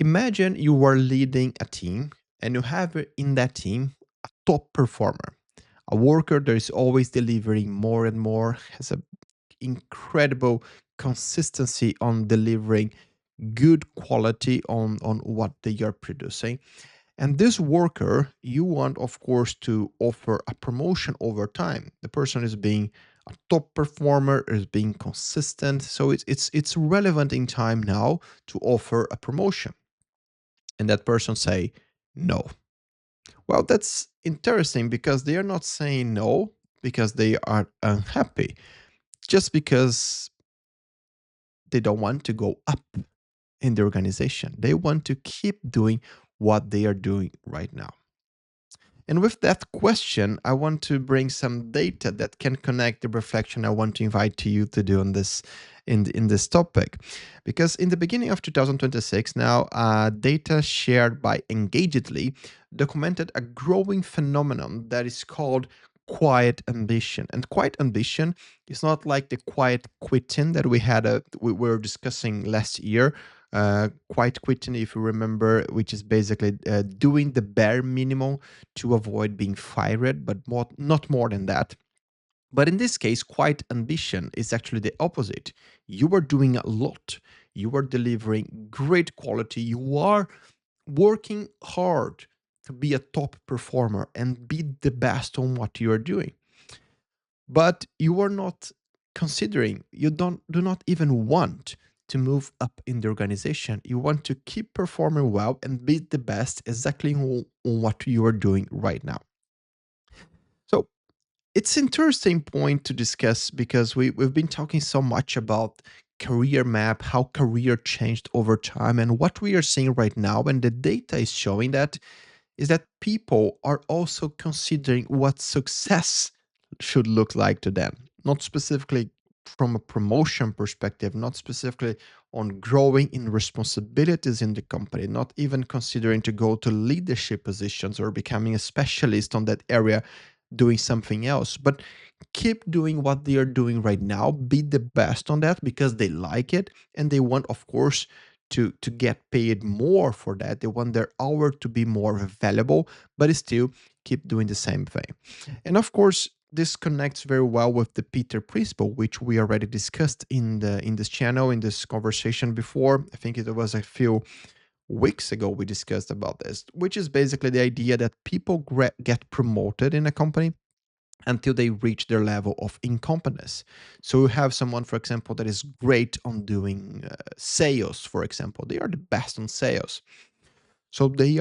Imagine you are leading a team and you have in that team a top performer, a worker that is always delivering more and more, has an incredible consistency on delivering good quality on what they are producing. And this worker, you want, of course, to offer a promotion over time. The person is being a top performer, is being consistent. So it's relevant in time now to offer a promotion. And that person say no. Well, that's interesting because they are not saying no because they are unhappy, just because they don't want to go up in the organization. They want to keep doing what they are doing right now. And with that question, I want to bring some data that can connect the reflection I want to invite to you to do on this in this topic. Because in the beginning of 2026, now data shared by Engagedly documented a growing phenomenon that is called quiet ambition. And quiet ambition is not like the quiet quitting that we were discussing last year, quite quitting, if you remember, which is basically doing the bare minimum to avoid being fired, but not more than that. But in this case, quiet ambition is actually the opposite. You are doing a lot. You are delivering great quality. You are working hard to be a top performer and be the best on what you are doing. But you are not considering, you do not even want to move up in the organization. You want to keep performing well and be the best exactly on what you are doing right now. So it's interesting point to discuss because we've been talking so much about career map, how career changed over time, and what we are seeing right now, and the data is showing that is that people are also considering what success should look like to them, not specifically from a promotion perspective, not specifically on growing in responsibilities in the company, not even considering to go to leadership positions or becoming a specialist on that area, doing something else, but keep doing what they are doing right now, be the best on that because they like it and they want, of course, to get paid more for that. They want their hour to be more valuable, but still keep doing the same thing. And of course, this connects very well with the Peter principle, which we already discussed in this channel, in this conversation before. I think it was a few weeks ago we discussed about this, which is basically the idea that people get promoted in a company until they reach their level of incompetence. So you have someone, for example, that is great on doing sales, for example. They are the best on sales. So they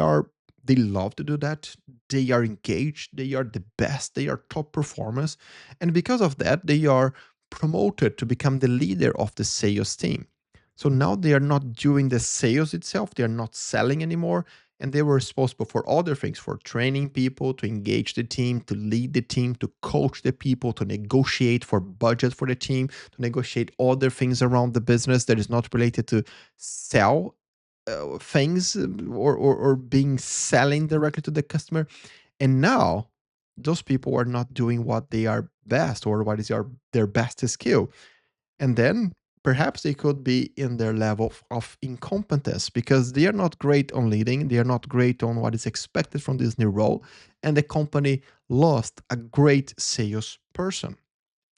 love to do that. They are engaged. They are the best. They are top performers. And because of that, they are promoted to become the leader of the sales team. So now they are not doing the sales itself. They are not selling anymore. And they were responsible for other things, for training people, to engage the team, to lead the team, to coach the people, to negotiate for budget for the team, to negotiate other things around the business that is not related to sell things, or being selling directly to the customer. And now those people are not doing what they are best, or what is their best skill. And then perhaps they could be in their level of incompetence because they are not great on leading, they are not great on what is expected from this new role, and the company lost a great sales person.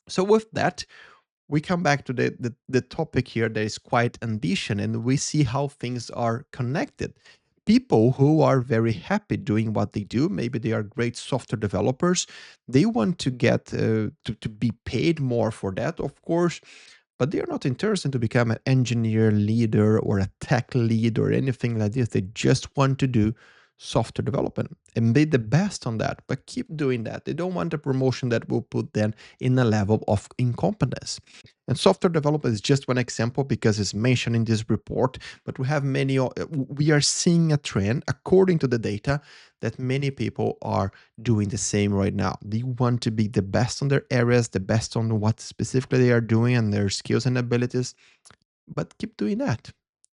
So with that, we come back to the topic here that is quite ambition, and we see how things are connected. People who are very happy doing what they do, maybe they are great software developers, they want to get to be paid more for that, of course, but they are not interested to become an engineer leader or a tech lead or anything like this. They just want to do software development and be the best on that, but keep doing that. They don't want a promotion that will put them in a level of incompetence. And software development is just one example because it's mentioned in this report, but we have many. We are seeing a trend, according to the data, that many people are doing the same right now. They want to be the best on their areas, the best on what specifically they are doing and their skills and abilities, but keep doing that.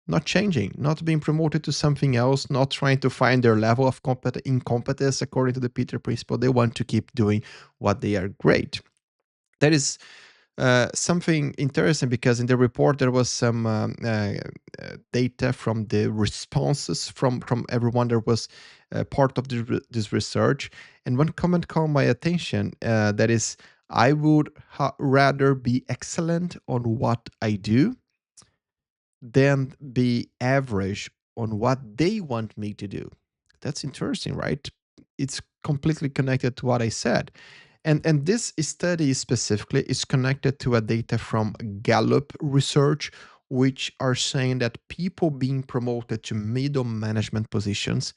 Not changing, not being promoted to something else, not trying to find their level of incompetence according to the Peter principle. They want to keep doing what they are great. That is Something interesting because in the report there was some data from the responses from everyone that was part of this research, and one comment caught my attention. That is, I would rather be excellent on what I do than be average on what they want me to do. That's interesting, right? It's completely connected to what I said. And this study specifically is connected to a data from Gallup research, which are saying that people being promoted to middle management positions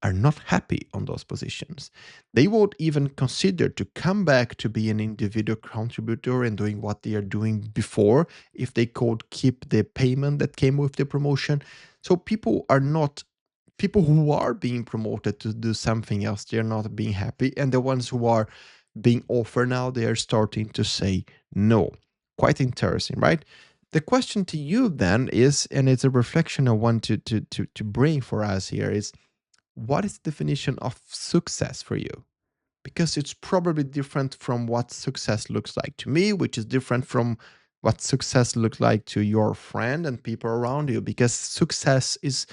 are not happy on those positions. They would even consider to come back to be an individual contributor and doing what they are doing before if they could keep the payment that came with the promotion. So people who are being promoted to do something else, they're not being happy. And the ones who are being offered now, they are starting to say no. Quite interesting, right? The question to you then is, and it's a reflection I want to bring for us here is, what is the definition of success for you? Because it's probably different from what success looks like to me, which is different from what success looks like to your friend and people around you. Because success is,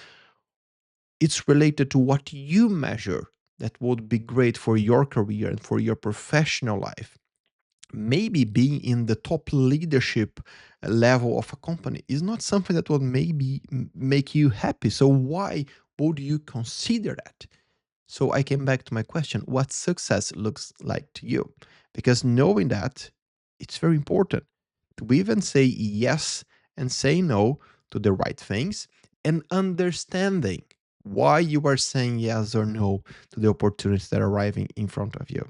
it's related to what you measure that would be great for your career and for your professional life. Maybe being in the top leadership level of a company is not something that will maybe make you happy. So why would you consider that? So I came back to my question, what success looks like to you? Because knowing that, it's very important to even say yes and say no to the right things, and understanding why you are saying yes or no to the opportunities that are arriving in front of you.